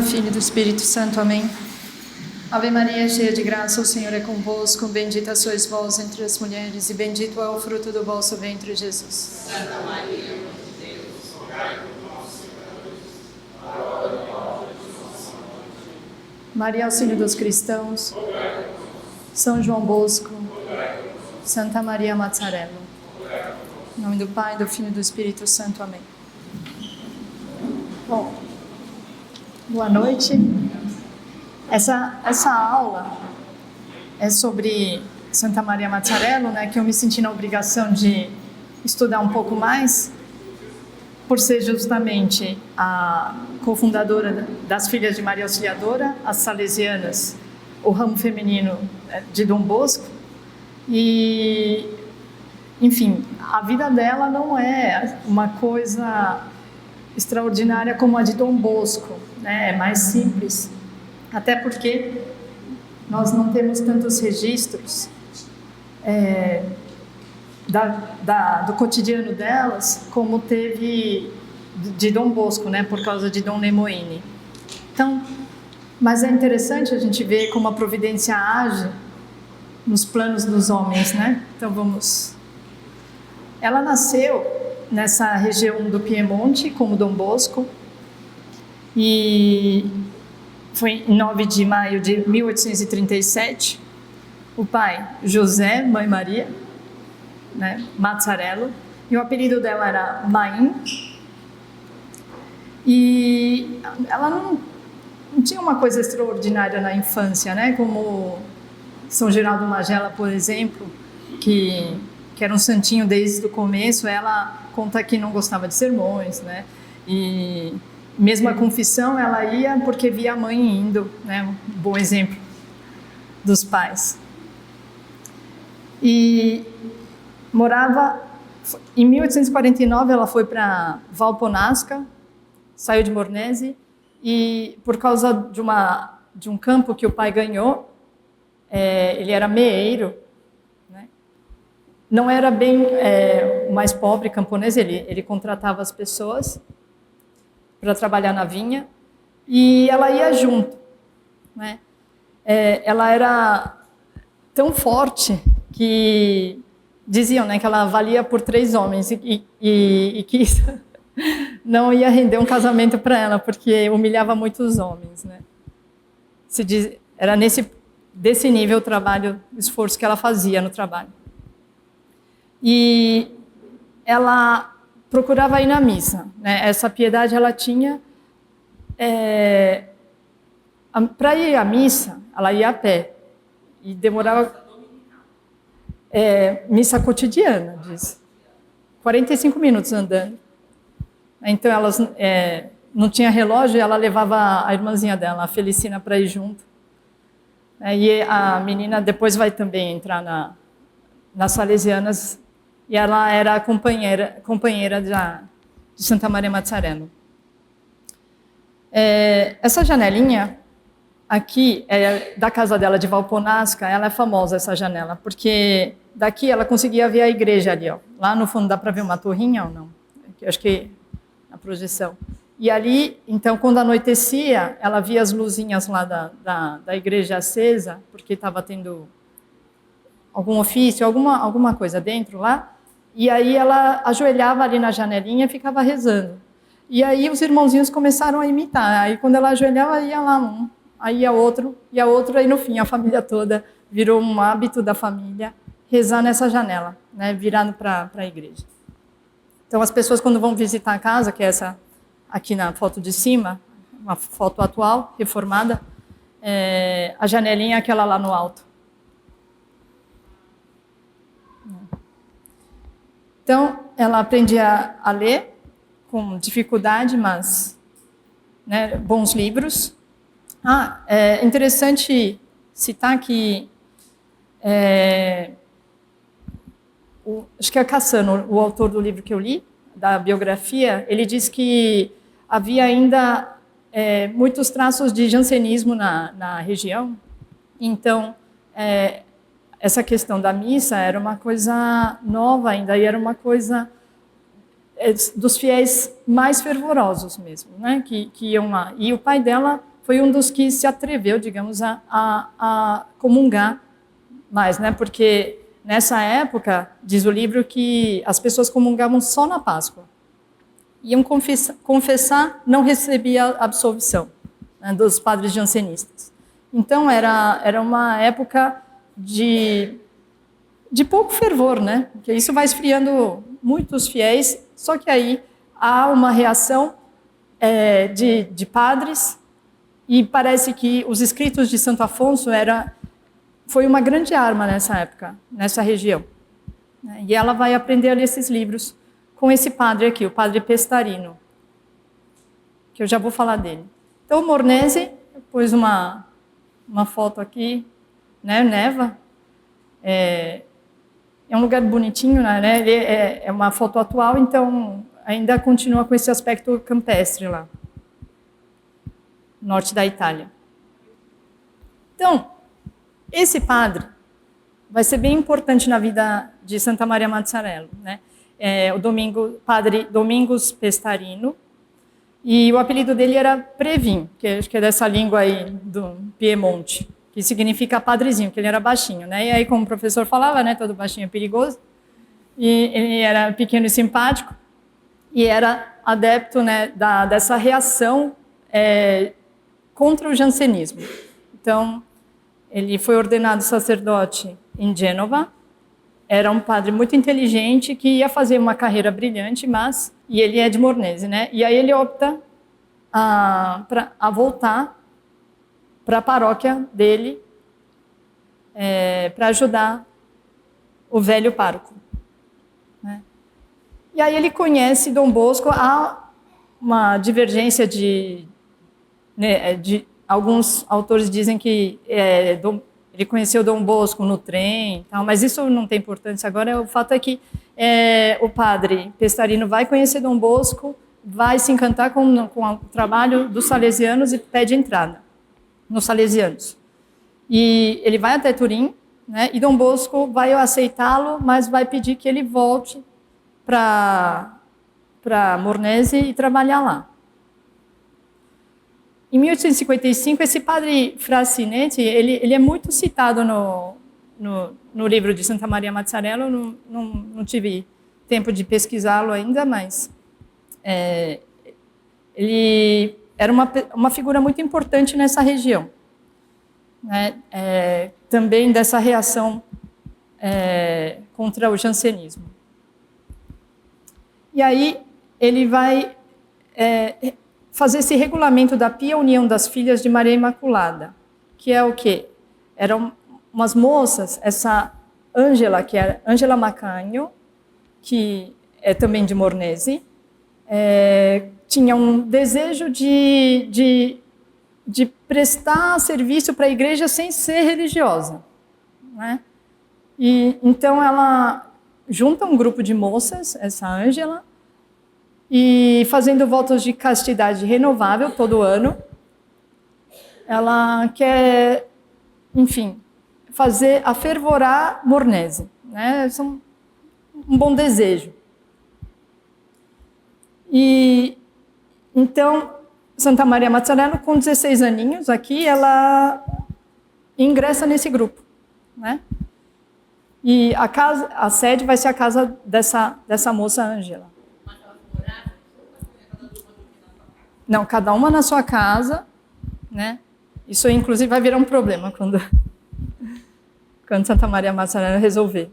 Filho e do Espírito Santo. Amém. Ave Maria, cheia de graça, o Senhor é convosco. Bendita sois vós entre as mulheres, e bendito é o fruto do vosso ventre, Jesus. Santa Maria, Mãe de Deus, rogai por nós, pecadores, agora e na hora de nossa morte. Maria, auxílio dos cristãos. São João Bosco. Santa Maria Mazzarello. Em nome do Pai, do Filho e do Espírito Santo. Amém. Bom, boa noite. Essa aula é sobre Santa Maria Mazzarello, né, que eu me senti na obrigação de estudar um pouco mais, por ser justamente a cofundadora das Filhas de Maria Auxiliadora, as Salesianas, o ramo feminino de Dom Bosco. E, enfim, a vida dela não é uma coisa extraordinária como a de Dom Bosco, né? É mais simples, até porque nós não temos tantos registros do cotidiano delas como teve de Dom Bosco, né? Por causa de Dom Nemoine. Então, mas é interessante a gente ver como a providência age nos planos dos homens, né? Então vamos. Ela nasceu nessa região do Piemonte, como Dom Bosco, e foi em 9 de maio de 1837. O pai, José, mãe Maria, né, Mazzarello, e o apelido dela era Maim. E ela não tinha uma coisa extraordinária na infância, né? Como São Geraldo Magela, por exemplo, que era um santinho desde o começo. Ela conta que não gostava de sermões, né? E mesmo a confissão ela ia porque via a mãe indo, né? Um bom exemplo dos pais. E morava em 1849, ela foi para Valponasca, saiu de Mornese, e por causa de um campo que o pai ganhou, ele era meeiro, né? Não era bem o mais pobre camponês, ele contratava as pessoas para trabalhar na vinha, e ela ia junto, né? Ela era tão forte que diziam, né, que ela valia por 3 homens, e que isso não ia render um casamento para ela, porque humilhava muito os homens, né? Era desse nível o trabalho, o esforço que ela fazia no trabalho. E ela procurava ir na missa, né? Essa piedade ela tinha. Para ir à missa, ela ia a pé. E demorava. Missa cotidiana, diz. 45 minutos andando. Então, elas não tinha relógio, e ela levava a irmãzinha dela, a Felicina, para ir junto. E a menina depois vai também entrar nas Salesianas, e ela era a companheira de Santa Maria Mazzarello. Essa janelinha aqui, da casa dela de Valponasca, ela é famosa, essa janela, porque daqui ela conseguia ver a igreja ali, ó. Lá no fundo dá para ver uma torrinha ou não? Acho que na projeção. E ali, então, quando anoitecia, ela via as luzinhas lá da igreja acesa, porque estava tendo algum ofício, alguma coisa dentro lá, e aí ela ajoelhava ali na janelinha e ficava rezando. E aí os irmãozinhos começaram a imitar. Aí quando ela ajoelhava, ia lá um, aí ia outro, aí no fim a família toda virou um hábito da família rezar nessa janela, né, virando para a igreja. Então as pessoas, quando vão visitar a casa, que é essa aqui na foto de cima, uma foto atual, reformada, a janelinha é aquela lá no alto. Então, ela aprendia a ler com dificuldade, mas, né, bons livros. É interessante citar que acho que é Cassano, o autor do livro que eu li, da biografia, ele diz que havia ainda muitos traços de jansenismo na região. Então, essa questão da missa era uma coisa nova ainda, e era uma coisa dos fiéis mais fervorosos mesmo, né? Que iam lá. E o pai dela foi um dos que se atreveu, digamos, a comungar mais, né? Porque nessa época, diz o livro, que as pessoas comungavam só na Páscoa. Iam confessar, não recebia absolvição, né, dos padres jansenistas. Então, era uma época de pouco fervor, né? Porque isso vai esfriando muitos fiéis, só que aí há uma reação de padres, e parece que os escritos de Santo Afonso foi uma grande arma nessa época, nessa região. E ela vai aprender a ler esses livros com esse padre aqui, o padre Pestarino, que eu já vou falar dele. Então, o Mornese, eu pus uma foto aqui, né, neva. É um lugar bonitinho, né? Ele é uma foto atual, então ainda continua com esse aspecto campestre lá, norte da Itália. Então, esse padre vai ser bem importante na vida de Santa Maria Mazzarello, né? Padre Domingos Pestarino, e o apelido dele era Previn, que acho que é dessa língua aí do Piemonte, que significa padrezinho, que ele era baixinho, né? E aí, como o professor falava, né, todo baixinho é perigoso, e ele era pequeno e simpático, e era adepto, né, dessa reação contra o jansenismo. Então, ele foi ordenado sacerdote em Gênova, era um padre muito inteligente que ia fazer uma carreira brilhante, e ele é de Mornese, né? E aí ele opta a voltar para a paróquia dele para ajudar o velho pároco, né? E aí ele conhece Dom Bosco. Há uma divergência alguns autores dizem que ele conheceu Dom Bosco no trem, tal, mas isso não tem importância agora. O fato é que o padre Pestarino vai conhecer Dom Bosco, vai se encantar com o trabalho dos salesianos e pede entrada nos salesianos. E ele vai até Turim, né, e Dom Bosco vai aceitá-lo, mas vai pedir que ele volte para Mornese e trabalhar lá. Em 1855, esse padre Frassinetti, ele é muito citado no livro de Santa Maria Mazzarello. Não tive tempo de pesquisá-lo ainda, mas ele era uma figura muito importante nessa região, né? Também dessa reação contra o jansenismo. E aí ele vai fazer esse regulamento da Pia União das Filhas de Maria Imaculada, que é o quê? Eram umas moças, essa Ângela, que é Ângela Macagno, que é também de Mornese, tinha um desejo de prestar serviço para a igreja sem ser religiosa, né? E então ela junta um grupo de moças, essa Ângela, e fazendo votos de castidade renovável todo ano. Ela quer, enfim, afervorar Mornese, né? São um bom desejo. E então Santa Maria Mazzarello, com 16 aninhos aqui, ela ingressa nesse grupo, né? E a sede vai ser a casa dessa moça Ângela. Não, cada uma na sua casa, né? Isso, inclusive, vai virar um problema quando Santa Maria Mazzarello resolver.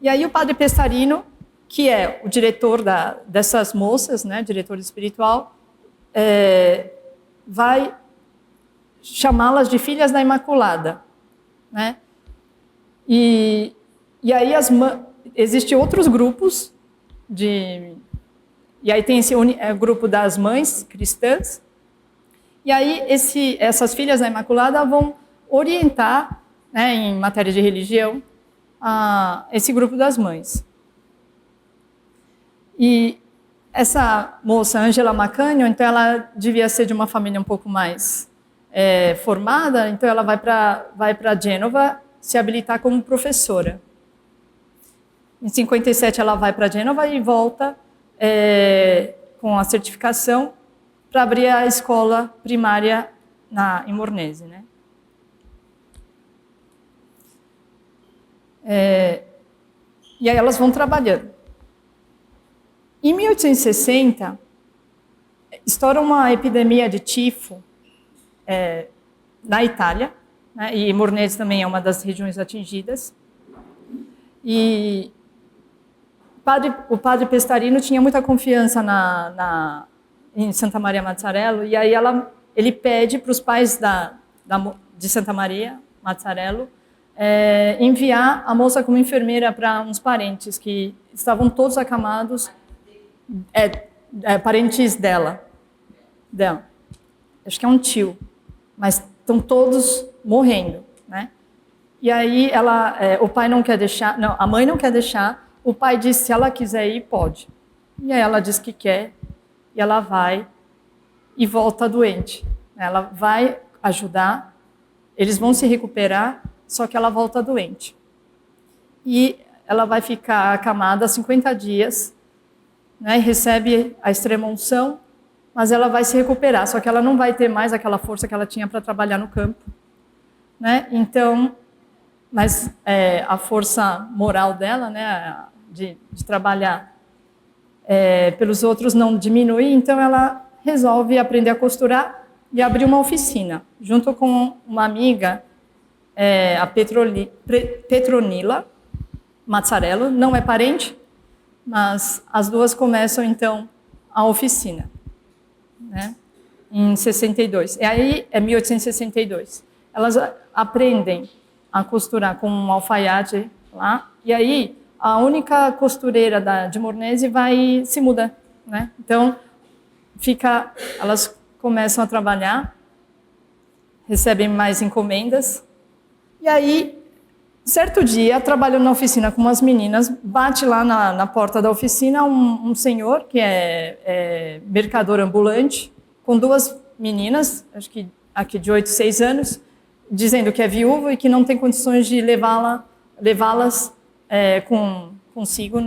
E aí o padre Pestarino, que é o diretor dessas moças, né, diretor espiritual, vai chamá-las de filhas da Imaculada, né? E aí existem outros grupos e aí tem esse grupo das mães cristãs, e aí essas filhas da Imaculada vão orientar, né, em matéria de religião, esse grupo das mães. E essa moça, Ângela Macagno, então ela devia ser de uma família um pouco mais formada, então ela vai para Gênova se habilitar como professora. Em 57 ela vai para Gênova e volta com a certificação para abrir a escola primária em Mornese, né? E aí elas vão trabalhando. Em 1860, estoura uma epidemia de tifo na Itália, né? E Mornese também é uma das regiões atingidas. E o padre Pestarino tinha muita confiança em Santa Maria Mazzarello, e aí ele pede para os pais de Santa Maria Mazzarello enviar a moça como enfermeira para uns parentes que estavam todos acamados, parentes dela. Acho que é um tio, mas estão todos morrendo, né? E aí o pai não quer deixar, não, a mãe não quer deixar, o pai diz se ela quiser ir, pode. E aí ela diz que quer, e ela vai e volta doente. Ela vai ajudar, eles vão se recuperar, só que ela volta doente. E ela vai ficar acamada 50 dias, né, recebe a extrema-unção, mas ela vai se recuperar, só que ela não vai ter mais aquela força que ela tinha para trabalhar no campo, né? Então, mas a força moral dela, né, de trabalhar pelos outros não diminui, então ela resolve aprender a costurar e abrir uma oficina, junto com uma amiga, a Petronila Mazzarello, não é parente, mas as duas começam, então, a oficina, né, em 62. E aí é 1862. Elas aprendem a costurar com um alfaiate lá, e aí a única costureira de Mornese se muda, né? Então, elas começam a trabalhar, recebem mais encomendas, e aí, certo dia, trabalhando na oficina com umas meninas, bate lá na porta da oficina um senhor, que é mercador ambulante, com duas meninas, acho que aqui de 8, 6 anos, dizendo que é viúva e que não tem condições de levá-las consigo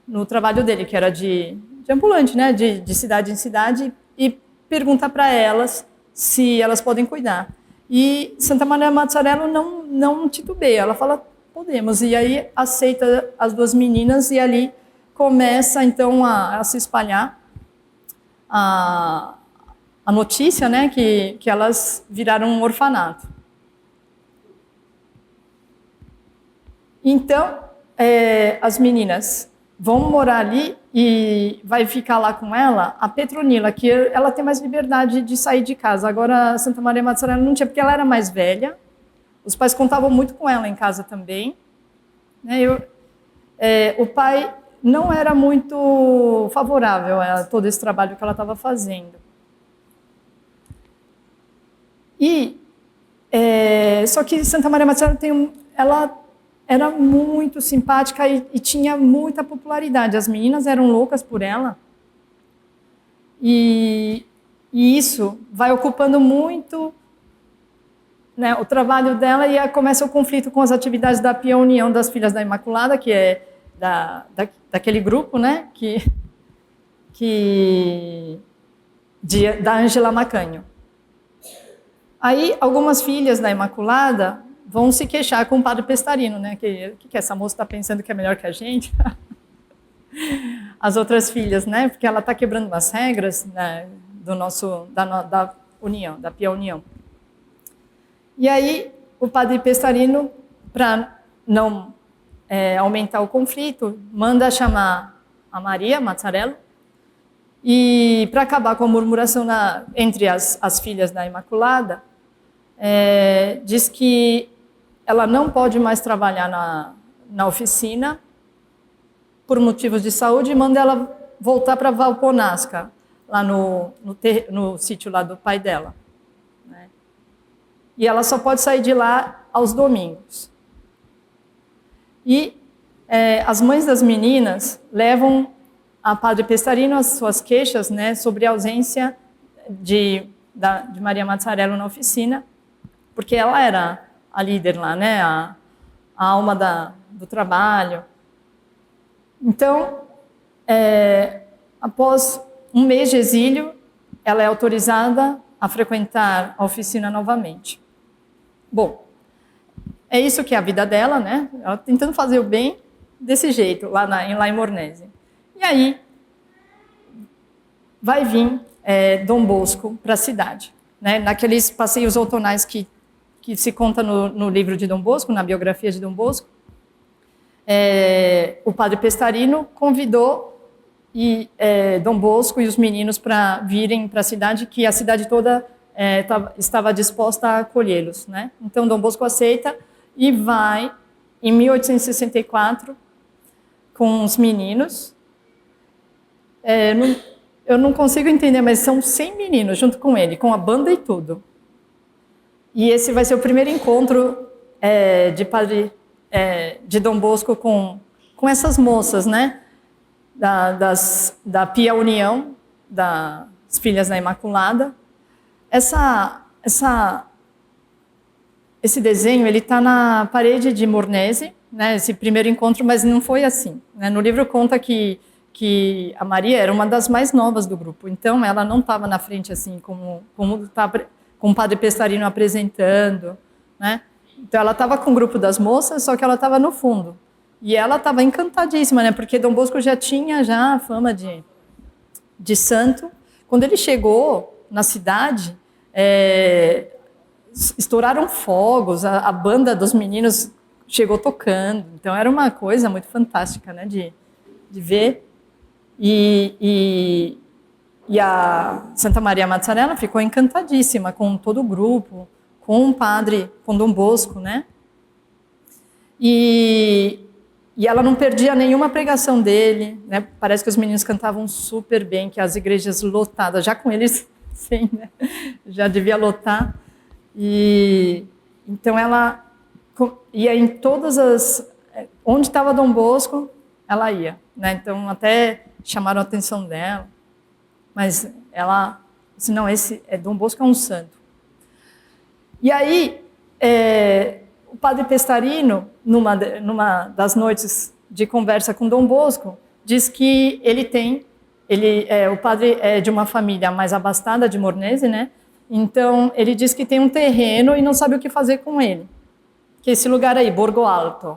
no trabalho dele, que era de ambulante, né, de cidade em cidade, e pergunta para elas se elas podem cuidar. E Santa Maria Mazzarello não titubeia, ela fala, podemos, e aí aceita as duas meninas, e ali começa então a se espalhar a notícia, né, que elas viraram um orfanato. Então, as meninas vão morar ali e vai ficar lá com ela a Petronila, que ela tem mais liberdade de sair de casa. Agora, a Santa Maria Mazzarello não tinha, porque ela era mais velha. Os pais contavam muito com ela em casa também, né? O pai não era muito favorável a todo esse trabalho que ela estava fazendo. Só que Santa Maria Mazzarello ela era muito simpática e tinha muita popularidade. As meninas eram loucas por ela. E isso vai ocupando muito, né, o trabalho dela, e começa o conflito com as atividades da Pia União das Filhas da Imaculada, que é daquele grupo, né, da Ângela Macanho. Aí, algumas filhas da Imaculada vão se queixar com o padre Pestarino, né? Que essa moça está pensando que é melhor que a gente? As outras filhas, né? Porque ela está quebrando umas regras, né, da União, da Pia União. E aí, o padre Pestarino, para não aumentar o conflito, manda chamar a Maria Mazzarello, e para acabar com a murmuração entre as filhas da Imaculada, diz que ela não pode mais trabalhar na oficina por motivos de saúde, e manda ela voltar para Valponasca, lá no sítio lá do pai dela, né? E ela só pode sair de lá aos domingos. E as mães das meninas levam a padre Pestarino as suas queixas, né, sobre a ausência de Maria Mazzarello na oficina, porque ela era a líder lá, né, a alma do trabalho. Então, após um mês de exílio, ela é autorizada a frequentar a oficina novamente. Bom, é isso que é a vida dela, né? Ela tentando fazer o bem desse jeito, lá em Mornese. E aí, vai vir Dom Bosco para a cidade, né? Naqueles passeios outonais que se conta no livro de Dom Bosco, na biografia de Dom Bosco, o padre Pestarino convidou Dom Bosco e os meninos para virem para a cidade, que a cidade toda estava disposta a acolhê-los, né? Então Dom Bosco aceita e vai em 1864 com os meninos. Eu não consigo entender, mas são 100 meninos junto com ele, com a banda e tudo. E esse vai ser o primeiro encontro de Dom Bosco com essas moças, né? Da Pia União, das Filhas da Imaculada. Esse desenho ele está na parede de Mornese, né? Esse primeiro encontro, mas não foi assim, né? No livro conta que a Maria era uma das mais novas do grupo, então ela não estava na frente assim como tá com o padre Pestarino apresentando, né? Então ela estava com o grupo das moças, só que ela estava no fundo. E ela estava encantadíssima, né? Porque Dom Bosco já tinha a fama de santo. Quando ele chegou na cidade, estouraram fogos, a banda dos meninos chegou tocando. Então era uma coisa muito fantástica, né? De ver. E a Santa Maria Mazzarella ficou encantadíssima com todo o grupo, com o padre, com Dom Bosco, né? E ela não perdia nenhuma pregação dele, né? Parece que os meninos cantavam super bem, que as igrejas lotadas, já com eles, sim, né? Já devia lotar. E então ela ia em todas onde estava Dom Bosco, ela ia, né? Então até chamaram a atenção dela. Mas ela disse, não, Dom Bosco é um santo. E aí, o padre Pestarino, numa das noites de conversa com Dom Bosco, diz que o padre é de uma família mais abastada de Mornese, né? Então, ele diz que tem um terreno e não sabe o que fazer com ele. Que é esse lugar aí, Borgo Alto,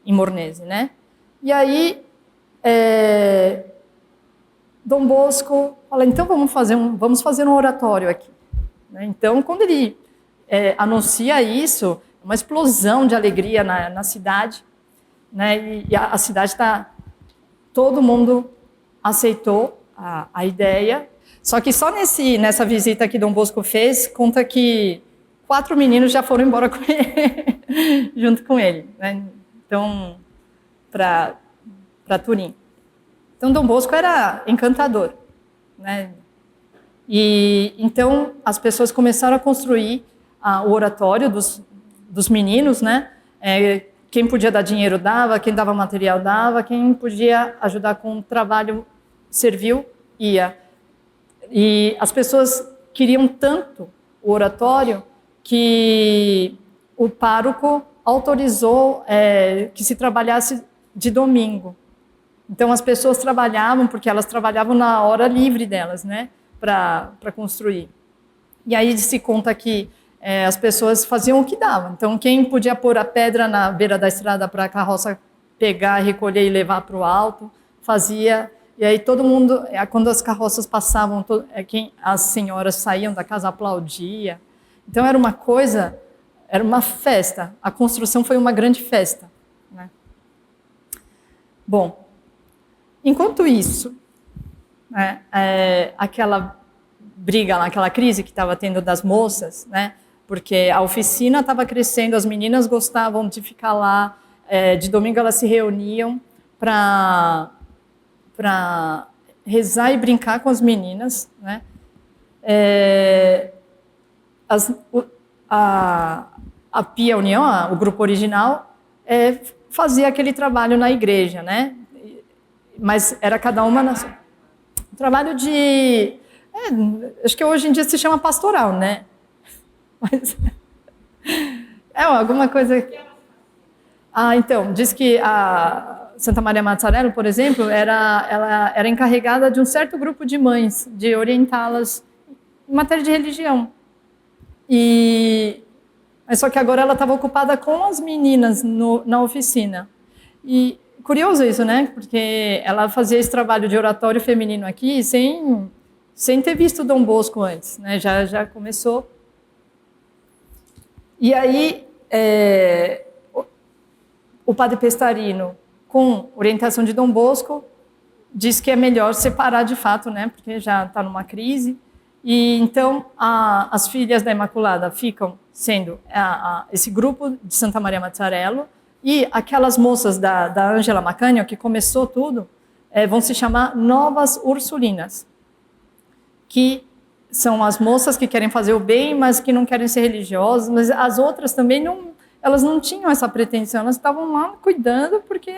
em Mornese, né? E aí, Dom Bosco fala, então vamos fazer um oratório aqui. Então, quando ele anuncia isso, uma explosão de alegria na cidade, né? E a cidade todo mundo aceitou a ideia. Só que só nessa visita que Dom Bosco fez, conta que 4 meninos já foram embora com ele, junto com ele, né? Então, para Turim. Então, Dom Bosco era encantador, né? E então as pessoas começaram a construir o oratório dos meninos, né? Quem podia dar dinheiro dava, quem dava material dava, quem podia ajudar com o trabalho servil ia. E as pessoas queriam tanto o oratório que o pároco autorizou que se trabalhasse de domingo. Então as pessoas trabalhavam, porque elas trabalhavam na hora livre delas, né, para construir. E aí se conta que as pessoas faziam o que dava. Então quem podia pôr a pedra na beira da estrada para a carroça pegar, recolher e levar para o alto, fazia. E aí todo mundo, quando as carroças passavam, as senhoras saíam da casa, aplaudia. Então era uma coisa, era uma festa. A construção foi uma grande festa, né? Bom, enquanto isso, né, aquela briga lá, aquela crise que estava tendo das moças, né, porque a oficina estava crescendo, as meninas gostavam de ficar lá, de domingo elas se reuniam para rezar e brincar com as meninas, né? A Pia União, o grupo original, fazia aquele trabalho na igreja, né? Mas era cada uma um trabalho de... acho que hoje em dia se chama pastoral, né? Mas, alguma coisa... então, diz que a Santa Maria Mazzarella, por exemplo, ela era encarregada de um certo grupo de mães, de orientá-las em matéria de religião. Mas só que agora ela estava ocupada com as meninas na oficina. E curioso isso, né? Porque ela fazia esse trabalho de oratório feminino aqui sem ter visto Dom Bosco antes, né? Já começou. E aí, o padre Pestarino, com orientação de Dom Bosco, diz que é melhor separar de fato, né? Porque já está numa crise. E então as filhas da Imaculada ficam sendo esse grupo de Santa Maria Mazzarello, e aquelas moças da Ângela Macânio, que começou tudo, vão se chamar Novas Ursulinas, que são as moças que querem fazer o bem, mas que não querem ser religiosas. Mas as outras também elas não tinham essa pretensão, elas estavam lá cuidando porque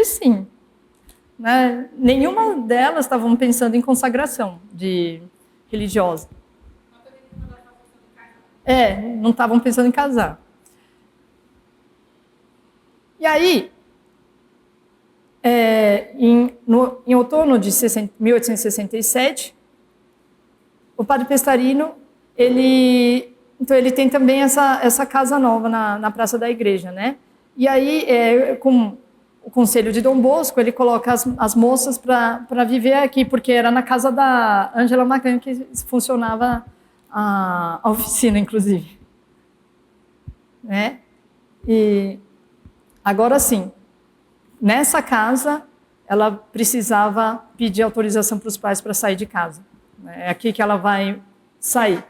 sim. Né? Nenhuma delas estavam pensando em consagração de religiosa. Não estavam pensando em casar. E aí, em outono de 1867, o padre Pestarino, ele tem também essa casa nova na Praça da Igreja, né? E aí, com o conselho de Dom Bosco, ele coloca as moças para viver aqui, porque era na casa da Ângela Macânio que funcionava a oficina, inclusive. Né? E agora sim, nessa casa, ela precisava pedir autorização para os pais para sair de casa. É aqui que ela vai sair.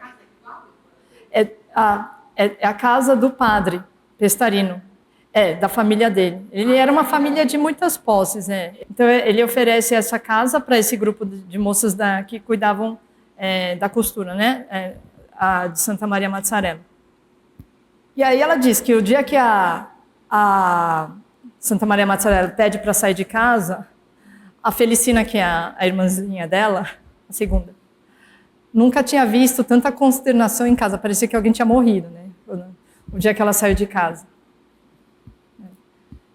É a casa do padre Pestarino. Da família dele. Ele era uma família de muitas posses. Então, ele oferece essa casa para esse grupo de moças que cuidavam da costura, né? A de Santa Maria Mazzarello. E aí ela diz que o dia que a Santa Maria Mazzarello pede para sair de casa, a Felicina, que é a irmãzinha dela, a segunda, nunca tinha visto tanta consternação em casa. Parecia que alguém tinha morrido, né? O dia que ela saiu de casa.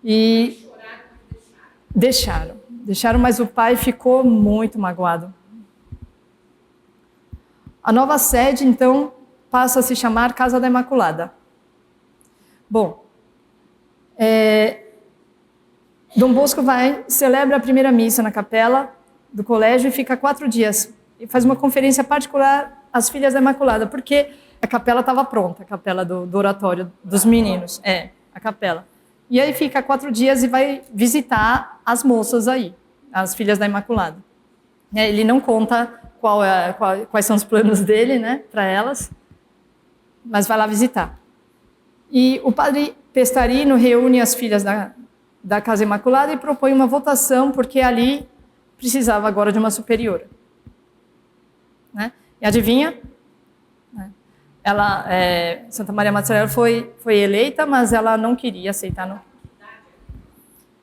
E deixaram, mas o pai ficou muito magoado. A nova sede, então, passa a se chamar Casa da Imaculada. Bom, Dom Bosco celebra a primeira missa na capela do colégio e fica 4 dias. E faz uma conferência particular às filhas da Imaculada, porque a capela estava pronta, a capela do oratório dos meninos. A capela. E aí fica 4 dias e vai visitar as moças aí, as filhas da Imaculada. Ele não conta quais são os planos dele, né, para elas, mas vai lá visitar. E o padre Pestarino reúne as filhas da Casa Imaculada e propõe uma votação, porque ali precisava agora de uma superiora. Né? E adivinha? Santa Maria Mazzarello foi eleita, mas ela não queria aceitar. Não.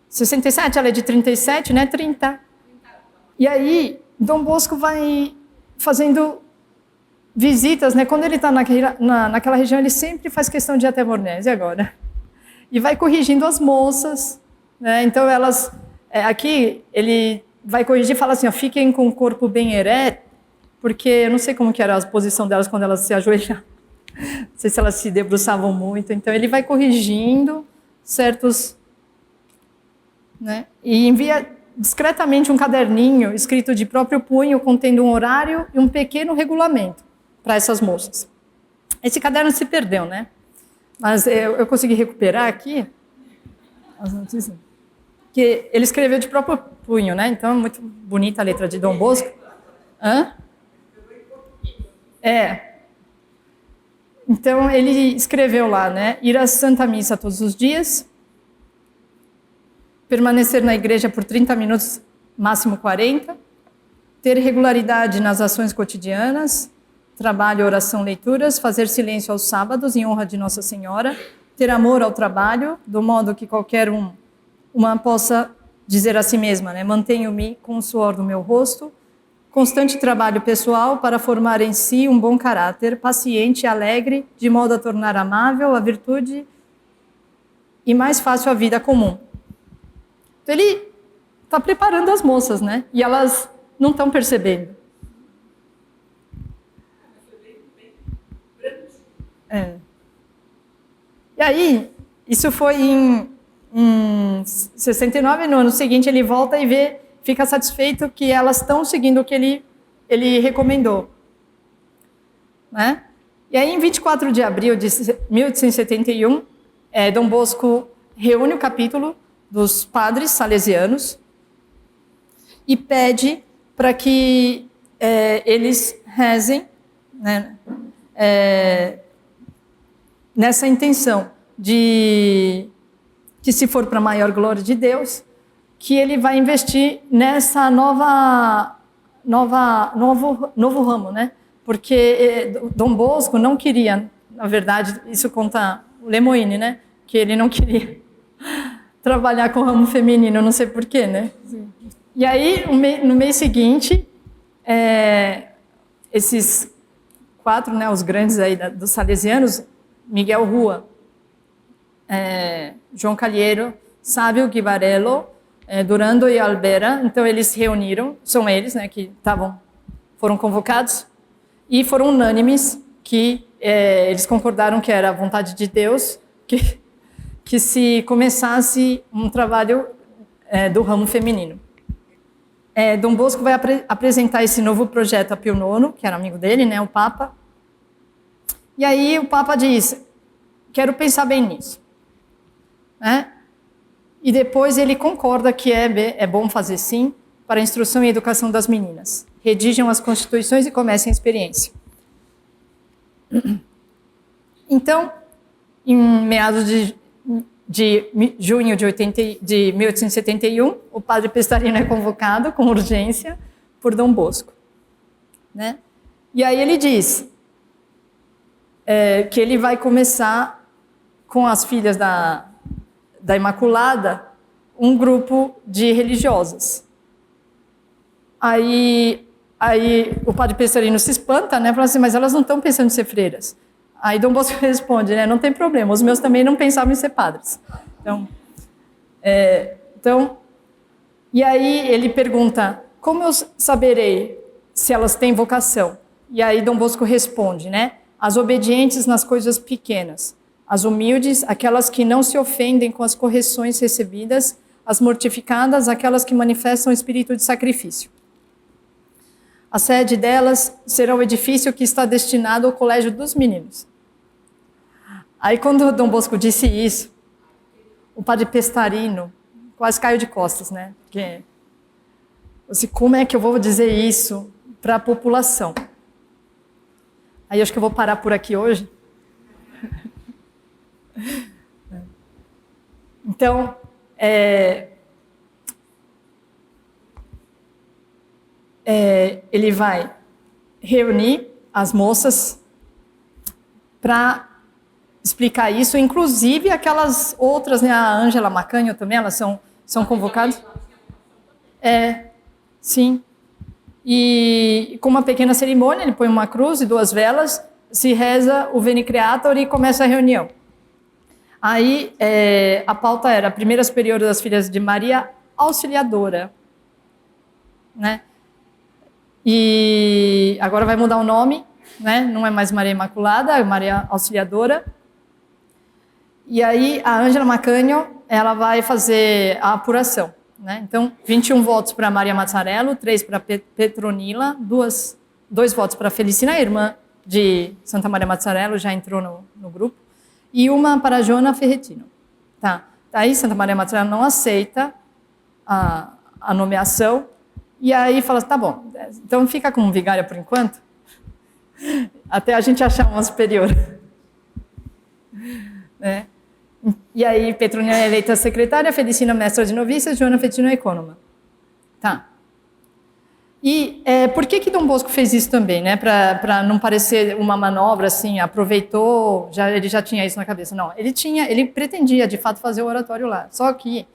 67, ela é de 37, né? 30. E aí, Dom Bosco vai fazendo visitas, né? Quando ele está naquela região, ele sempre faz questão de ir até Mornese agora. E vai corrigindo as moças, né? Então, elas... aqui, ele vai corrigir e fala assim, fiquem com o corpo bem ereto, porque eu não sei como que era a posição delas quando elas se ajoelhavam. Não sei se elas se debruçavam muito. Então, ele vai corrigindo certos... Né? E envia discretamente um caderninho escrito de próprio punho, contendo um horário e um pequeno regulamento para essas moças. Esse caderno se perdeu, né? Mas eu consegui recuperar aqui as notícias. Que ele escreveu de próprio punho, né? Então, é muito bonita a letra de Dom Bosco. Hã? Então, ele escreveu lá, né? Ir à Santa Missa todos os dias, permanecer na igreja por 30 minutos, máximo 40, ter regularidade nas ações cotidianas, trabalho, oração, leituras, fazer silêncio aos sábados em honra de Nossa Senhora, ter amor ao trabalho, do modo que qualquer uma possa dizer a si mesma, né? Mantenho-me com o suor do meu rosto, constante trabalho pessoal para formar em si um bom caráter, paciente e alegre, de modo a tornar amável a virtude e mais fácil a vida comum. Então, ele está preparando as moças, né? E elas não estão percebendo. E aí, isso foi em 69, no ano seguinte ele volta e fica satisfeito que elas estão seguindo o que ele recomendou. Né? E aí, em 24 de abril de 1871, Dom Bosco reúne o capítulo dos padres salesianos e pede para que eles rezem, né, nessa intenção de que, se for para a maior glória de Deus, que ele vai investir nessa novo ramo, né? Porque Dom Bosco não queria, na verdade, isso conta o Lemoine, né? Que ele não queria trabalhar com o ramo feminino, não sei porquê, né? E aí, no mês seguinte, esses 4, né, os grandes aí dos salesianos, Miguel Rua, João Calheiro, Sábio Guivarello, Durando e Albera, então eles se reuniram, são eles, né, que foram convocados, e foram unânimes que eles concordaram que era a vontade de Deus que se começasse um trabalho do ramo feminino. Dom Bosco vai apresentar esse novo projeto a Pio IX, que era amigo dele, né, o Papa. E aí o Papa diz, quero pensar bem nisso. Né? E depois ele concorda que é bom fazer sim, para a instrução e educação das meninas. Redigam as constituições e comecem a experiência. Então, em meados de junho de 1871, o padre Pestarino é convocado com urgência por Dom Bosco. Né? E aí ele diz que ele vai começar com as filhas da Imaculada um grupo de religiosas. Aí o padre Pestarino se espanta, né? Fala assim, mas elas não estão pensando em ser freiras. Aí Dom Bosco responde, né? Não tem problema, os meus também não pensavam em ser padres. E aí ele pergunta, como eu saberei se elas têm vocação? E aí Dom Bosco responde, né? As obedientes nas coisas pequenas, as humildes, aquelas que não se ofendem com as correções recebidas, as mortificadas, aquelas que manifestam o espírito de sacrifício. A sede delas será o edifício que está destinado ao colégio dos meninos. Aí, quando Dom Bosco disse isso, o padre Pestarino quase caiu de costas, né? Porque, assim, como é que eu vou dizer isso para a população? Aí, acho que eu vou parar por aqui hoje. Então, ele vai reunir as moças para explicar isso, inclusive aquelas outras, né, a Ângela Macanho também, elas são convocadas. Sim. E com uma pequena cerimônia, ele põe uma cruz e 2 velas, se reza o Veni Creator e começa a reunião. Aí a pauta era a primeira superior das filhas de Maria Auxiliadora, né? E agora vai mudar o nome, né? Não é mais Maria Imaculada, é Maria Auxiliadora. E aí a Ângela Macanho, ela vai fazer a apuração, né? Então, 21 votos para Maria Mazzarello, 3 para Petronila, 2 votos para Felicina, irmã de Santa Maria Mazzarello, já entrou no grupo, e 1 para Joana Ferretino. Tá. Aí Santa Maria Mazzarello não aceita a nomeação, e aí fala, tá bom, então fica como vigária por enquanto, até a gente achar uma superior. Né? E aí Petronila é eleita secretária, Felicina mestra de novícias, Joana Ferretino é ecônoma. Tá. E por que Dom Bosco fez isso também, né? Para não parecer uma manobra assim, aproveitou, ele já tinha isso na cabeça. Não, ele pretendia de fato fazer o oratório lá. Só que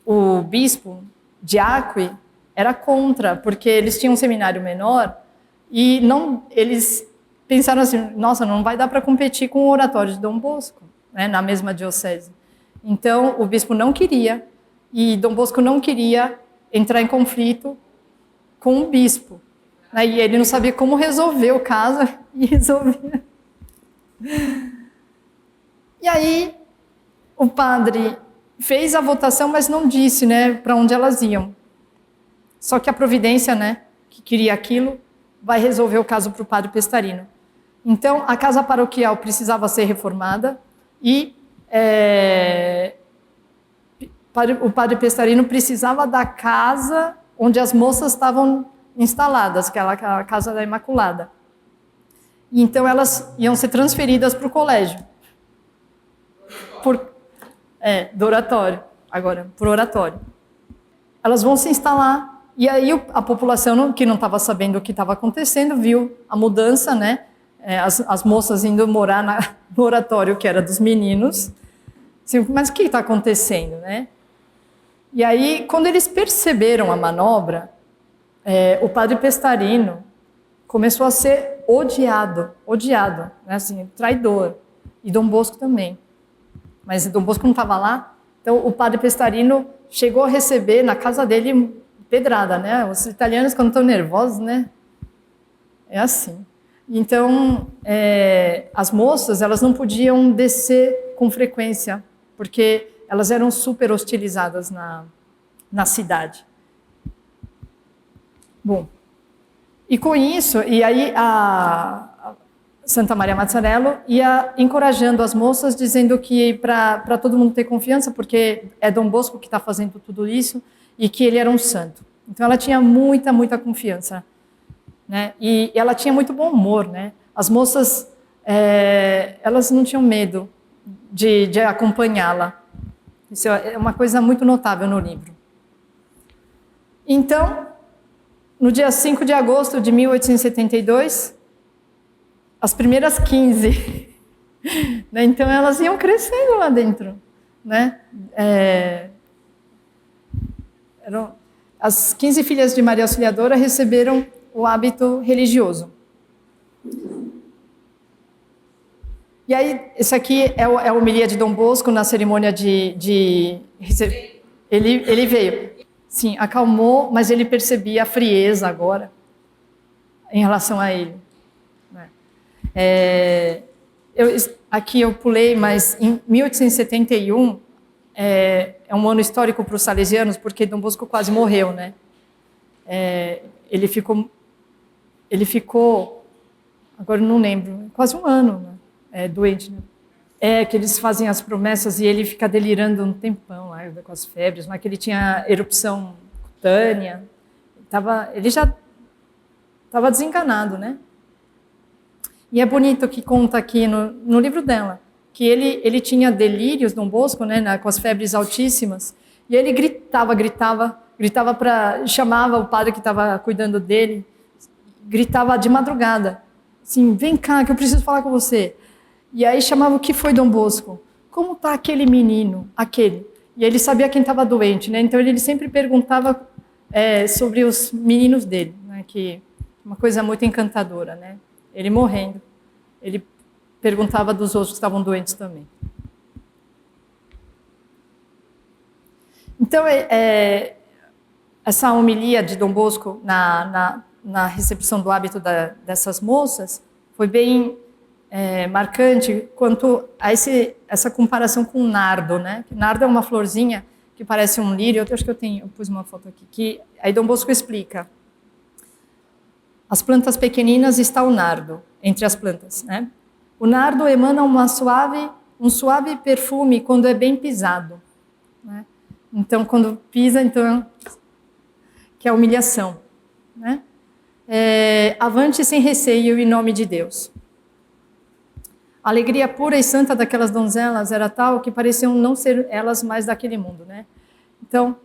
o bispo de Acre era contra, porque eles tinham um seminário menor e eles pensaram assim, nossa, não vai dar para competir com o oratório de Dom Bosco, né, na mesma diocese. Então o bispo não queria e Dom Bosco não queria entrar em conflito com o bispo, E ele não sabia como resolver o caso e resolvia. E aí o padre fez a votação, mas não disse, né, para onde elas iam. Só que a providência, né, que queria aquilo, vai resolver o caso para o padre Pestarino. Então, a casa paroquial precisava ser reformada e o padre Pestarino precisava da casa onde as moças estavam instaladas, que era a Casa da Imaculada. Então, elas iam ser transferidas para o colégio. Do oratório, agora, por oratório. Elas vão se instalar. E aí a população, que não estava sabendo o que estava acontecendo, viu a mudança, né? As moças indo morar no oratório, que era dos meninos. Assim, mas o que está acontecendo, né? E aí, quando eles perceberam a manobra, o padre Pestarino começou a ser odiado, né? Assim, traidor. E Dom Bosco também. Mas Dom Bosco não estava lá. Então, o padre Pestarino chegou a receber na casa dele pedrada, né? Os italianos, quando estão nervosos, né? É assim. Então, as moças, elas não podiam descer com frequência, porque elas eram super hostilizadas na cidade. Bom, e com isso, e aí a Santa Maria Mazzarello ia encorajando as moças, dizendo que para todo mundo ter confiança, porque é Dom Bosco que está fazendo tudo isso, e que ele era um santo. Então ela tinha muita, muita confiança, né? E ela tinha muito bom humor, né? As moças, elas não tinham medo de acompanhá-la. Isso é uma coisa muito notável no livro. Então, no dia 5 de agosto de 1872, as primeiras 15, né? Então elas iam crescendo lá dentro, né? As 15 filhas de Maria Auxiliadora receberam o hábito religioso. E aí, esse aqui é a homilia de Dom Bosco na cerimônia Ele veio. Sim, acalmou, mas ele percebia a frieza agora em relação a ele. Aqui eu pulei, mas em 1871 é um ano histórico para os salesianos, porque Dom Bosco quase morreu, né? Ele ficou, agora eu não lembro, quase um ano, né? Doente, né? Que eles fazem as promessas e ele fica delirando um tempão lá, com as febres, mas que ele tinha erupção cutânea, ele já estava desenganado, né? E é bonito que conta aqui no livro dela, que ele tinha delírios, Dom Bosco, né, com as febres altíssimas, e ele chamava o padre que estava cuidando dele, gritava de madrugada, assim, vem cá que eu preciso falar com você. E aí chamava, o que foi, Dom Bosco? Como está aquele menino, aquele? E ele sabia quem estava doente, né? Então ele sempre perguntava sobre os meninos dele, né? Que uma coisa muito encantadora, né? Ele morrendo, ele perguntava dos outros que estavam doentes também. Então, essa homilia de Dom Bosco na recepção do hábito dessas moças foi bem marcante quanto a essa comparação com o nardo, né? Nardo é uma florzinha que parece um lírio. Eu acho que eu pus uma foto aqui, que aí Dom Bosco explica. As plantas pequeninas está o nardo, entre as plantas, né? O nardo emana um suave perfume quando é bem pisado, né? Então, quando pisa, então, que é a humilhação, né? Avante sem receio em nome de Deus. A alegria pura e santa daquelas donzelas era tal que pareciam não ser elas mais daquele mundo, né? Então,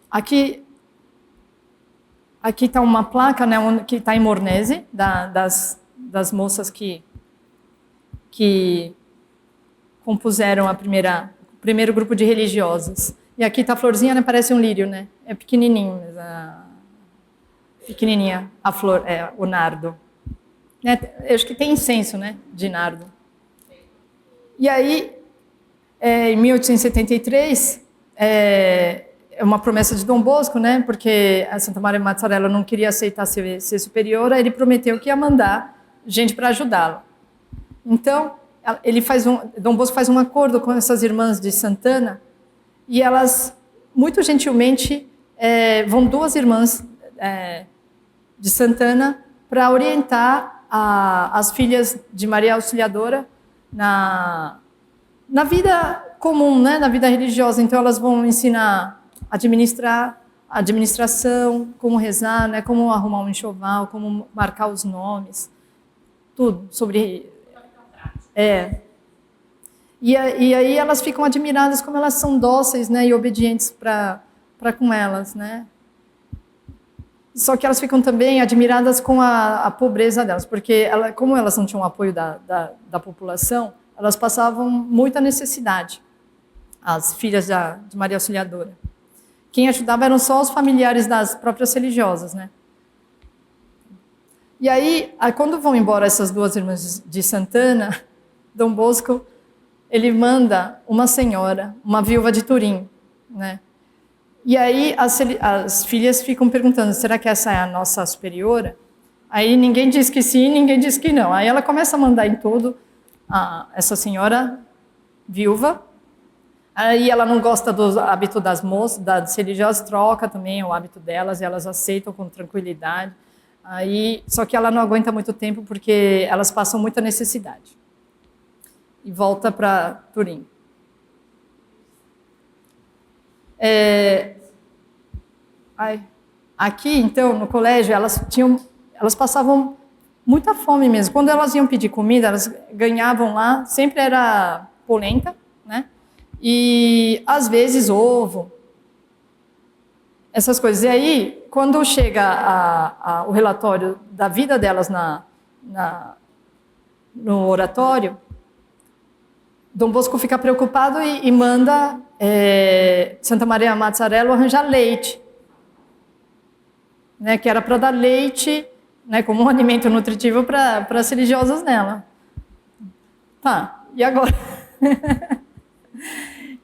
aqui está uma placa, né, que está em Mornese, das moças que compuseram o primeiro grupo de religiosas. E aqui está a florzinha, né, parece um lírio, né? É pequenininho, mas pequenininha a flor, o nardo. Eu acho que tem incenso, né, de nardo. E aí, em 1873, é uma promessa de Dom Bosco, né? Porque a Santa Maria Mazzarello não queria aceitar ser superior, aí ele prometeu que ia mandar gente para ajudá-lo. Então, Dom Bosco faz um acordo com essas irmãs de Santana e elas, muito gentilmente, vão 2 irmãs de Santana para orientar as filhas de Maria Auxiliadora na vida comum, né? Na vida religiosa. Então, elas vão ensinar a administração, como rezar, né? Como arrumar um enxoval, como marcar os nomes, tudo sobre... E aí elas ficam admiradas como elas são dóceis, né? E obedientes para com elas, né? Só que elas ficam também admiradas com a pobreza delas, porque como elas não tinham apoio da população, elas passavam muita necessidade, as filhas de Maria Auxiliadora. Quem ajudava eram só os familiares das próprias religiosas, né? E aí, quando vão embora essas 2 irmãs de Santana, Dom Bosco, ele manda uma senhora, uma viúva de Turim, né? E aí as filhas ficam perguntando, será que essa é a nossa superiora? Aí ninguém diz que sim, ninguém diz que não. Aí ela começa a mandar em tudo essa senhora viúva. Aí ela não gosta do hábito das moças, das religiosas, troca também o hábito delas, e elas aceitam com tranquilidade. Só que ela não aguenta muito tempo porque elas passam muita necessidade. E volta para Turim. Aqui, então, no colégio, elas passavam muita fome mesmo. Quando elas iam pedir comida, elas ganhavam lá, sempre era polenta, né? E, às vezes, ovo, essas coisas. E aí, quando chega o relatório da vida delas no oratório, Dom Bosco fica preocupado e manda Santa Maria Mazzarello arranjar leite, né, que era para dar leite, né, como um alimento nutritivo para as religiosas dela. Tá, e agora?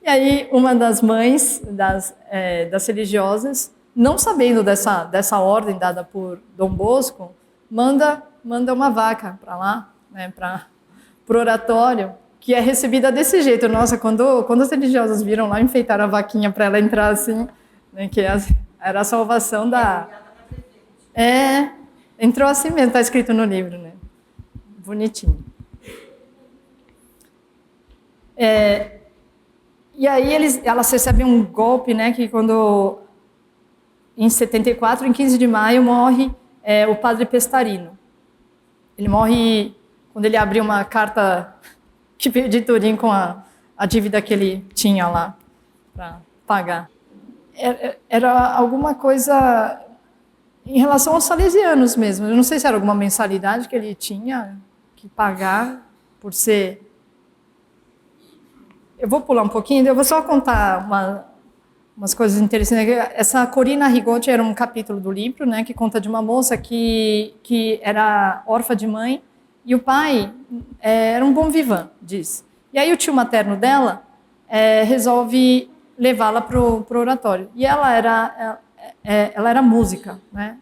E aí uma das mães das religiosas, não sabendo dessa ordem dada por Dom Bosco, manda uma vaca para lá, né, para o oratório, que é recebida desse jeito. Nossa, quando as religiosas viram lá, enfeitaram a vaquinha para ela entrar assim, né, que era a salvação da... entrou assim mesmo, está escrito no livro, né? Bonitinho. E aí elas recebem um golpe, né, que quando, em 74, em 15 de maio, morre o padre Pestarino. Ele morre quando ele abriu uma carta que veio de Turim com a dívida que ele tinha lá para pagar. Era alguma coisa em relação aos salesianos mesmo. Eu não sei se era alguma mensalidade que ele tinha que pagar por ser... Eu vou pular um pouquinho, eu vou só contar umas coisas interessantes. Essa Corina Rigotti era um capítulo do livro, né, que conta de uma moça que era órfã de mãe, e o pai era um bom vivant, diz. E aí o tio materno dela resolve levá-la para o oratório. E ela era música, né?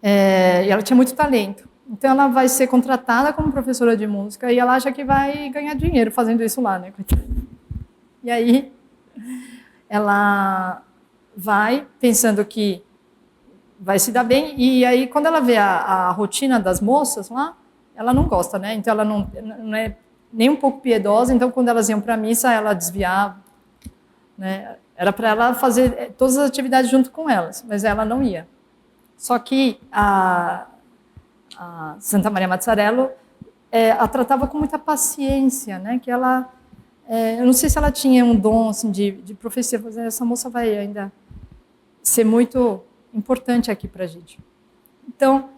E ela tinha muito talento. Então ela vai ser contratada como professora de música e ela acha que vai ganhar dinheiro fazendo isso lá, né? E aí ela vai pensando que vai se dar bem, e aí quando ela vê a rotina das moças lá, ela não gosta, né? Então ela não é nem um pouco piedosa, então quando elas iam para a missa, ela desviava, né? Era para ela fazer todas as atividades junto com elas, mas ela não ia. Só que a Santa Maria Mazzarello a tratava com muita paciência, né? Que ela, eu não sei se ela tinha um dom assim, de profecia, mas essa moça vai ainda ser muito importante aqui para a gente. Então,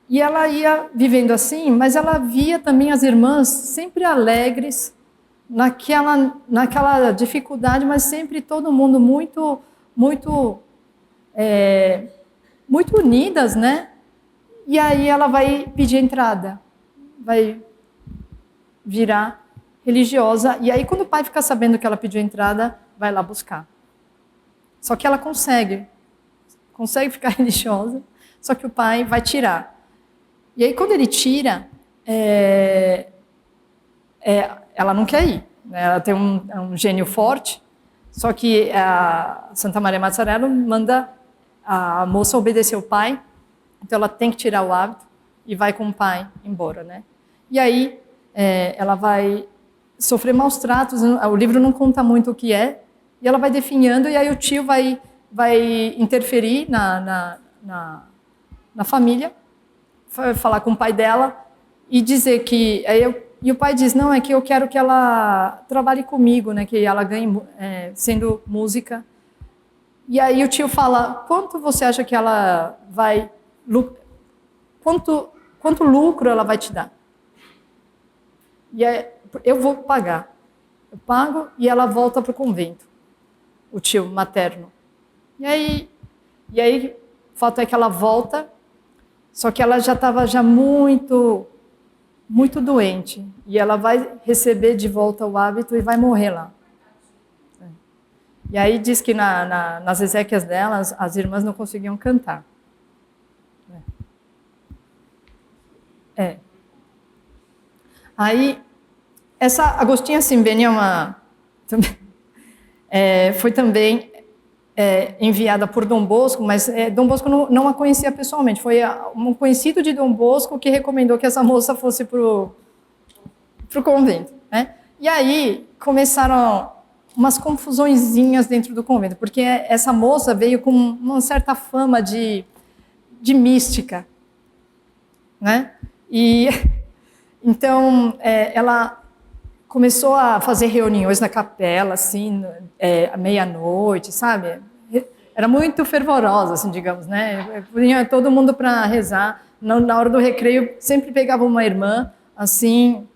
e ela ia vivendo assim, mas ela via também as irmãs sempre alegres, naquela dificuldade, mas sempre todo mundo muito unidas, né? E aí ela vai pedir entrada, vai virar religiosa. E aí, quando o pai fica sabendo que ela pediu entrada, vai lá buscar. Só que ela consegue ficar religiosa, só que o pai vai tirar. E aí, quando ele tira, ela não quer ir, né? Ela tem um gênio forte, só que a Santa Maria Mazzarello manda a moça obedecer o pai, então ela tem que tirar o hábito e vai com o pai embora, né? E aí ela vai sofrer maus tratos, o livro não conta muito o que é, e ela vai definhando, e aí o tio vai interferir na família, vai falar com o pai dela e dizer que... E o pai diz, não, é que eu quero que ela trabalhe comigo, né, que ela ganhe sendo música. E aí o tio fala, quanto você acha que ela vai... Quanto lucro ela vai te dar? E aí, eu vou pagar. Eu pago e ela volta para o convento, o tio materno. E aí, o fato é que ela volta, só que ela já estava muito doente. E ela vai receber de volta o hábito e vai morrer lá. E aí diz que nas exéquias delas, as irmãs não conseguiam cantar. Aí, essa Agostinha Simbeni foi também enviada por Dom Bosco, mas Dom Bosco não a conhecia pessoalmente. Foi um conhecido de Dom Bosco que recomendou que essa moça fosse para o convento, né? E aí começaram umas confusõezinhas dentro do convento, porque essa moça veio com uma certa fama de mística, né? E então ela começou a fazer reuniões na capela, assim, à meia-noite, sabe? Era muito fervorosa, assim, digamos, né? Vinha todo mundo para rezar. Na hora do recreio, sempre pegava uma irmã, assim,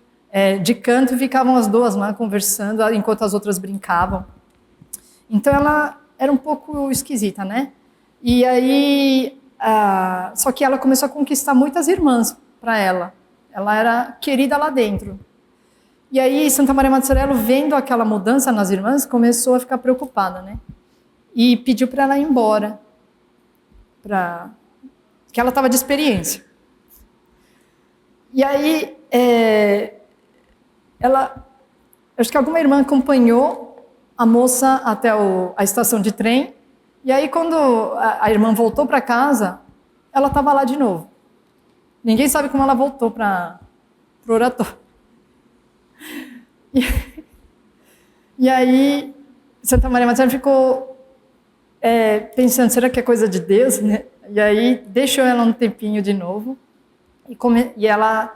de canto, e ficavam as duas lá conversando, enquanto as outras brincavam. Então, ela era um pouco esquisita, né? E aí, só que ela começou a conquistar muitas irmãs para ela. Ela era querida lá dentro. E aí, Santa Maria Mazzarello, vendo aquela mudança nas irmãs, começou a ficar preocupada, né? E pediu para ela ir embora, que ela estava de experiência. E aí, acho que alguma irmã acompanhou a moça até a estação de trem, e aí quando a irmã voltou para casa, ela estava lá de novo. Ninguém sabe como ela voltou para o oratório. E aí, Santa Maria Mazzarello ficou pensando, será que é coisa de Deus, né? E aí deixou ela um tempinho de novo, e ela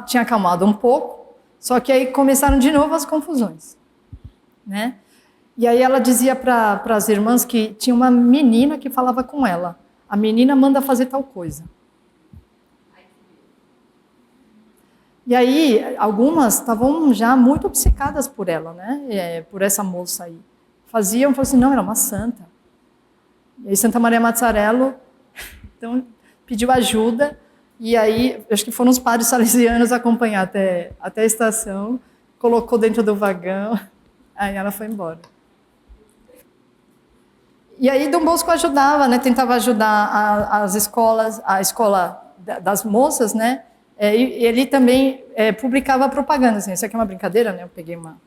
tinha acalmado um pouco, só que aí começaram de novo as confusões, né? E aí ela dizia para as irmãs que tinha uma menina que falava com ela, a menina manda fazer tal coisa. E aí, algumas estavam já muito obcecadas por ela, né? Por essa moça aí. Falaram assim, não, ela é uma santa. E aí Santa Maria Mazzarello então, pediu ajuda, e aí, acho que foram os padres salesianos acompanhar até a estação, colocou dentro do vagão, aí ela foi embora. E aí Dom Bosco ajudava, né? Tentava ajudar as escolas, a escola das moças, né? E ele também publicava propaganda, assim, isso aqui é uma brincadeira, né? Eu peguei uma...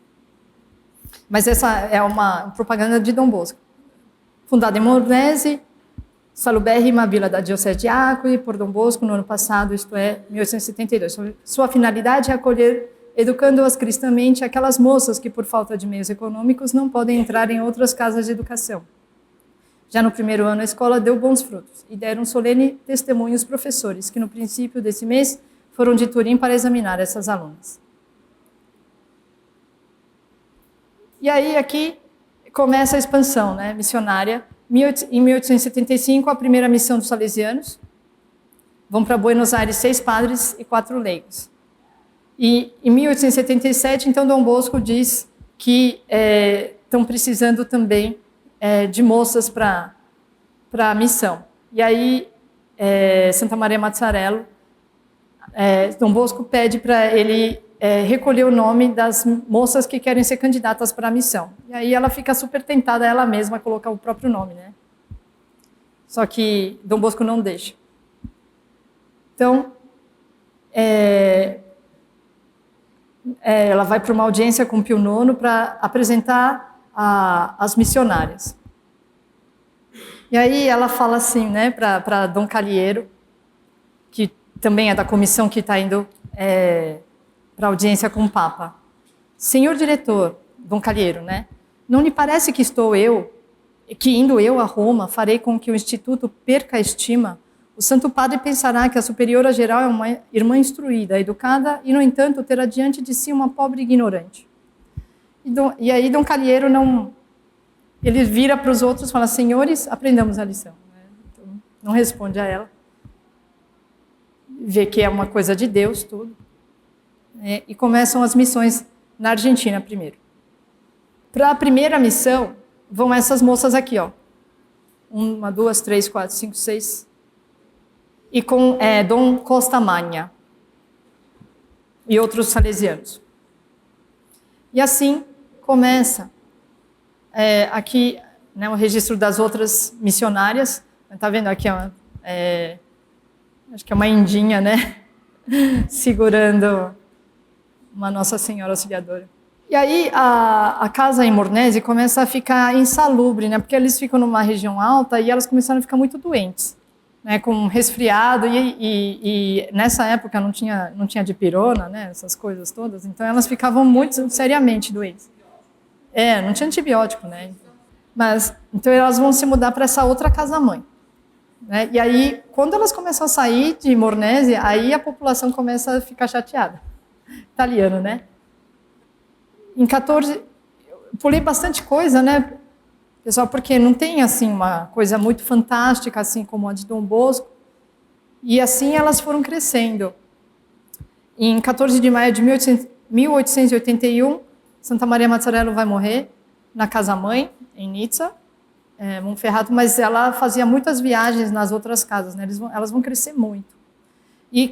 Mas essa é uma propaganda de Dom Bosco. Fundada em Mornese, salubérrima vila da Diocese de Acre, por Dom Bosco no ano passado, isto é, 1872. Sua finalidade é acolher, educando-as cristamente, aquelas moças que, por falta de meios econômicos, não podem entrar em outras casas de educação. Já no primeiro ano, a escola deu bons frutos e deram solene testemunho os professores, que no princípio desse mês foram de Turim para examinar essas alunas. E aí, aqui, começa a expansão, né, missionária. Em 1875, a primeira missão dos salesianos. Vão para Buenos Aires 6 padres e 4 leigos. E em 1877, então, Dom Bosco diz que estão precisando também de moças para a missão. E aí, Santa Maria Mazzarello, Dom Bosco pede para ele recolher o nome das moças que querem ser candidatas para a missão. E aí ela fica super tentada ela mesma a colocar o próprio nome, né? Só que Dom Bosco não deixa. Então, ela vai para uma audiência com Pio IX para apresentar as missionárias. E aí ela fala assim, né, para Dom Calheiro, que também é da comissão que está indo para audiência com o Papa. Senhor diretor, Dom Calheiro, né, não lhe parece que indo eu a Roma, farei com que o Instituto perca a estima? O Santo Padre pensará que a superiora geral é uma irmã instruída, educada, e, no entanto, terá diante de si uma pobre ignorante. E aí Dom Calheiro ele vira para os outros e fala, senhores, aprendamos a lição. Então, não responde a ela. Vê que é uma coisa de Deus, tudo. E começam as missões na Argentina primeiro. Para a primeira missão, vão essas moças aqui, ó. 1, 2, 3, 4, 5, 6... e com Dom Costa Magna e outros salesianos. E assim começa aqui, né, o registro das outras missionárias. Está vendo aqui, ó, acho que é uma indinha, né, segurando uma Nossa Senhora Auxiliadora. E aí a casa em Mornese começa a ficar insalubre, né, porque eles ficam numa região alta e elas começaram a ficar muito doentes. Né, com resfriado, e nessa época não tinha dipirona, né, essas coisas todas, então elas ficavam muito seriamente doentes. Não tinha antibiótico, né? Mas, então elas vão se mudar para essa outra casa-mãe. Né, e aí, quando elas começam a sair de Mornese, aí a população começa a ficar chateada. Italiano, né? Em 14, pulei bastante coisa, né? Pessoal, porque não tem assim uma coisa muito fantástica, assim como a de Dom Bosco. E assim elas foram crescendo. Em 14 de maio de 1881, Santa Maria Mazzarello vai morrer na casa-mãe, em Nizza, Monferrato, mas ela fazia muitas viagens nas outras casas, né? Elas vão crescer muito. E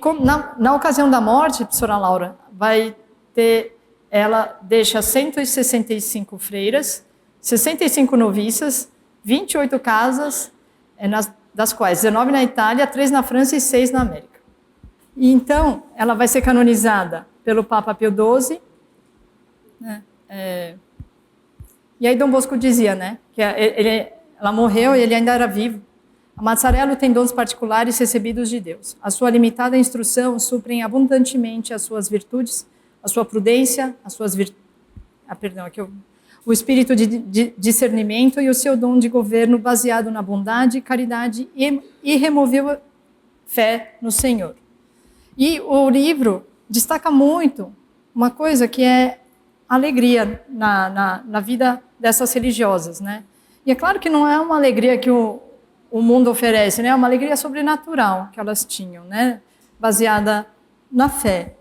na ocasião da morte, professora Laura, ela deixa 165 freiras, 65 noviças, 28 casas, das quais 19 na Itália, 3 na França e 6 na América. E então, ela vai ser canonizada pelo Papa Pio XII. Né? E aí Dom Bosco dizia, né, que ela morreu e ele ainda era vivo. A Mazzarello tem dons particulares recebidos de Deus. A sua limitada instrução suprem abundantemente as suas virtudes, a sua prudência, o espírito de discernimento e o seu dom de governo baseado na bondade, caridade e irremovível fé no Senhor. E o livro destaca muito uma coisa que é alegria na vida dessas religiosas, né? E é claro que não é uma alegria que o mundo oferece, né? É uma alegria sobrenatural que elas tinham, né? Baseada na fé.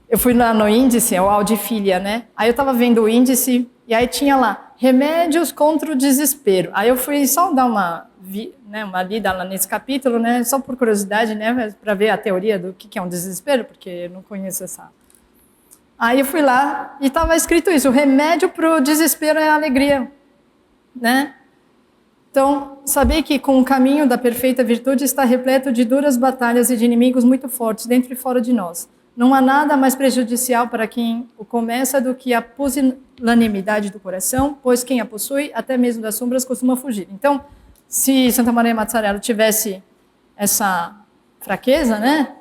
Eu fui lá no índice, é o Audifilia, né? Aí eu estava vendo o índice e aí tinha lá, remédios contra o desespero. Aí eu fui só dar uma lida lá nesse capítulo, né? Só por curiosidade, né? Para ver a teoria do que é um desespero, porque eu não conheço essa. Aí eu fui lá e estava escrito isso, o remédio para o desespero é a alegria, né? Então, saber que com o caminho da perfeita virtude está repleto de duras batalhas e de inimigos muito fortes, dentro e fora de nós. Não há nada mais prejudicial para quem o começa do que a pusilanimidade do coração, pois quem a possui, até mesmo das sombras, costuma fugir. Então, se Santa Maria Mazzarello tivesse essa fraqueza, né,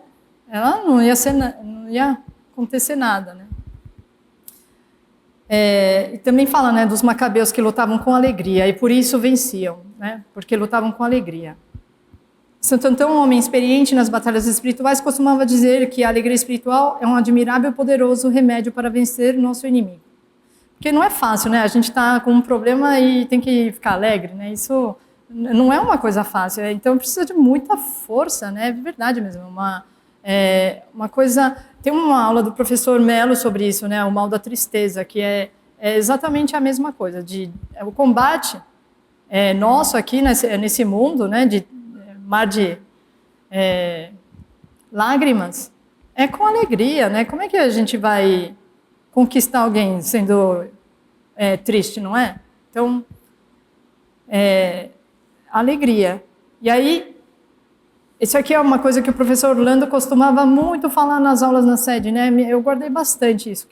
ela não ia acontecer nada, né? E também fala, né, dos macabeus que lutavam com alegria e por isso venciam, né, porque lutavam com alegria. Santo Antão, um homem experiente nas batalhas espirituais, costumava dizer que a alegria espiritual é um admirável e poderoso remédio para vencer nosso inimigo. Porque não é fácil, né? A gente está com um problema e tem que ficar alegre, né? Isso não é uma coisa fácil. Então precisa de muita força, né? É verdade mesmo. Uma coisa. Tem uma aula do professor Melo sobre isso, né? O mal da tristeza, que é exatamente a mesma coisa. O combate nosso aqui nesse mundo, né? De mar de lágrimas, é com alegria, né? Como é que a gente vai conquistar alguém sendo triste, não é? Então, alegria. E aí, isso aqui é uma coisa que o professor Orlando costumava muito falar nas aulas na sede, né? Eu guardei bastante isso,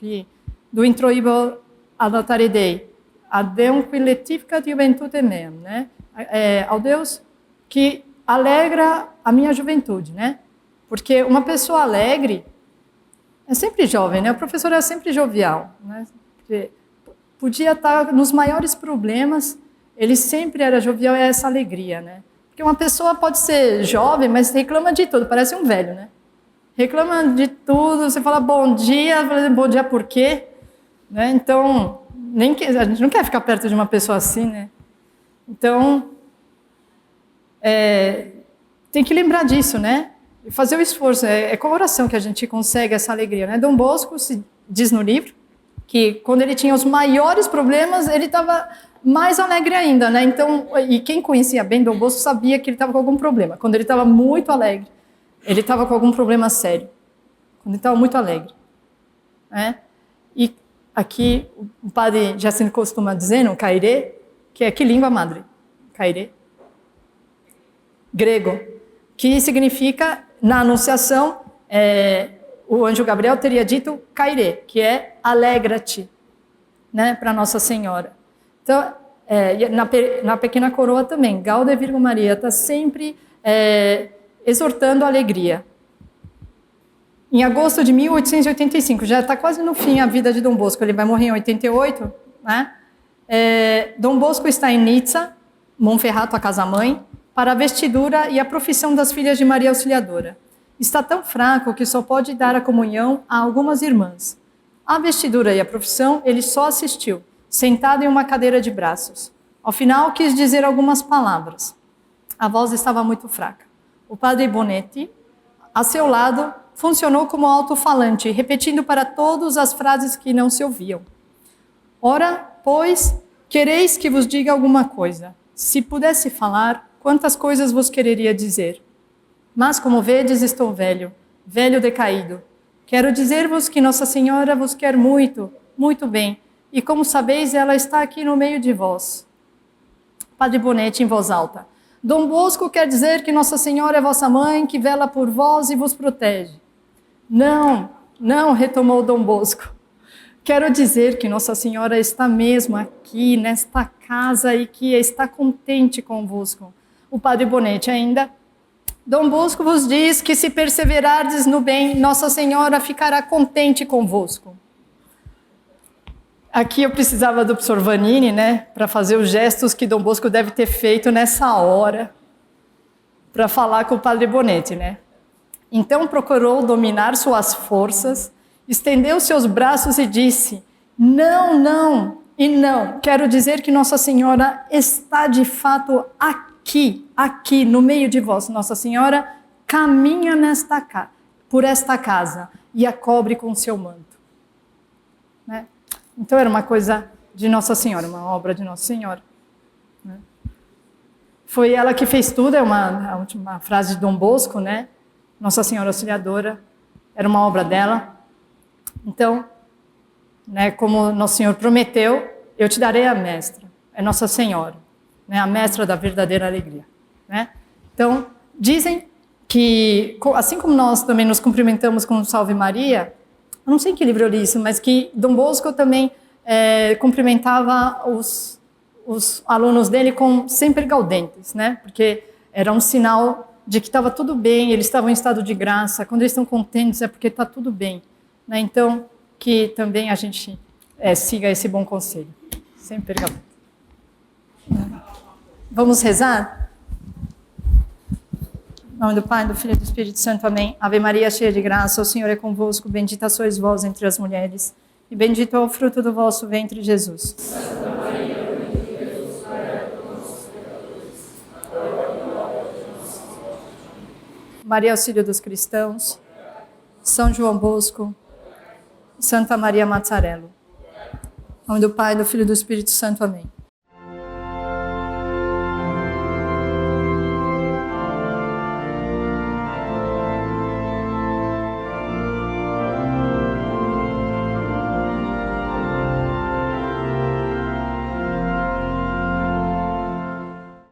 do introibo adotare Dei, ad Deum qui letificat juventude meam, né? Ao Deus que alegra a minha juventude, né? Porque uma pessoa alegre é sempre jovem, né? O professor é sempre jovial, né? Porque podia estar nos maiores problemas, ele sempre era jovial, é essa alegria, né? Porque uma pessoa pode ser jovem, mas reclama de tudo, parece um velho, né? Reclama de tudo, você fala bom dia por quê? Né? Então, a gente não quer ficar perto de uma pessoa assim, né? Então, tem que lembrar disso, né? E fazer o esforço, é com a oração que a gente consegue essa alegria, né? Dom Bosco se diz no livro que quando ele tinha os maiores problemas, ele estava mais alegre ainda, né? Então, e quem conhecia bem Dom Bosco sabia que ele estava com algum problema. Quando ele estava muito alegre, ele estava com algum problema sério. Quando ele estava muito alegre, né? E aqui o padre Jacinto costuma dizer no Cairê, que é que língua madre? Cairê, grego, que significa na Anunciação o anjo Gabriel teria dito Cairê, que é alegra-te, né, para Nossa Senhora. Então, na Pequena Coroa também, Gaude Virgo Maria está sempre exortando a alegria. Em agosto de 1885, já está quase no fim a vida de Dom Bosco, ele vai morrer em 88, né? Dom Bosco está em Nizza, Monferrato, a casa-mãe, para a vestidura e a profissão das filhas de Maria Auxiliadora. Está tão fraco que só pode dar a comunhão a algumas irmãs. A vestidura e a profissão ele só assistiu, sentado em uma cadeira de braços. Ao final quis dizer algumas palavras. A voz estava muito fraca. O padre Bonetti, a seu lado, funcionou como alto-falante, repetindo para todos as frases que não se ouviam. Ora, pois, quereis que vos diga alguma coisa. Se pudesse falar, quantas coisas vos quereria dizer? Mas, como vedes, estou velho, velho decaído. Quero dizer-vos que Nossa Senhora vos quer muito, muito bem, e como sabeis, ela está aqui no meio de vós. Padre Bonetti, em voz alta. Dom Bosco quer dizer que Nossa Senhora é vossa mãe, que vela por vós e vos protege. Não, não, retomou Dom Bosco. Quero dizer que Nossa Senhora está mesmo aqui, nesta casa, e que está contente convosco. O padre Bonetti ainda. Dom Bosco vos diz que se perseverardes no bem, Nossa Senhora ficará contente convosco. Aqui eu precisava do professor Vanini, né, para fazer os gestos que Dom Bosco deve ter feito nessa hora, para falar com o padre Bonetti, né? Então procurou dominar suas forças, estendeu seus braços e disse: não, não e não. Quero dizer que Nossa Senhora está de fato aqui no meio de vós. Nossa Senhora caminha por esta casa e a cobre com seu manto. Né? Então era uma coisa de Nossa Senhora, uma obra de Nossa Senhora. Né? Foi ela que fez tudo, a última frase de Dom Bosco, né? Nossa Senhora Auxiliadora, era uma obra dela. Então, né, como Nosso Senhor prometeu, eu te darei a mestra, é Nossa Senhora, né, a mestra da verdadeira alegria. Né? Então, dizem que, assim como nós também nos cumprimentamos com Salve Maria, eu não sei em que livro eu li isso, mas que Dom Bosco também cumprimentava os alunos dele com sempre gaudentes, né? Porque era um sinal de que estava tudo bem, eles estavam em estado de graça, quando eles estão contentes é porque está tudo bem. Né? Então, que também a gente siga esse bom conselho. Sempre gaudente. Vamos rezar? Em nome do Pai, do Filho e do Espírito Santo. Amém. Ave Maria, cheia de graça, o Senhor é convosco. Bendita sois vós entre as mulheres, e bendito é o fruto do vosso ventre, Jesus. Santa Maria, Mãe de Deus, rogai por nós, pecadores, agora e na hora de nossa morte. Maria, auxílio dos cristãos. São João Bosco. Santa Maria Mazzarello. Em nome do Pai, do Filho e do Espírito Santo. Amém.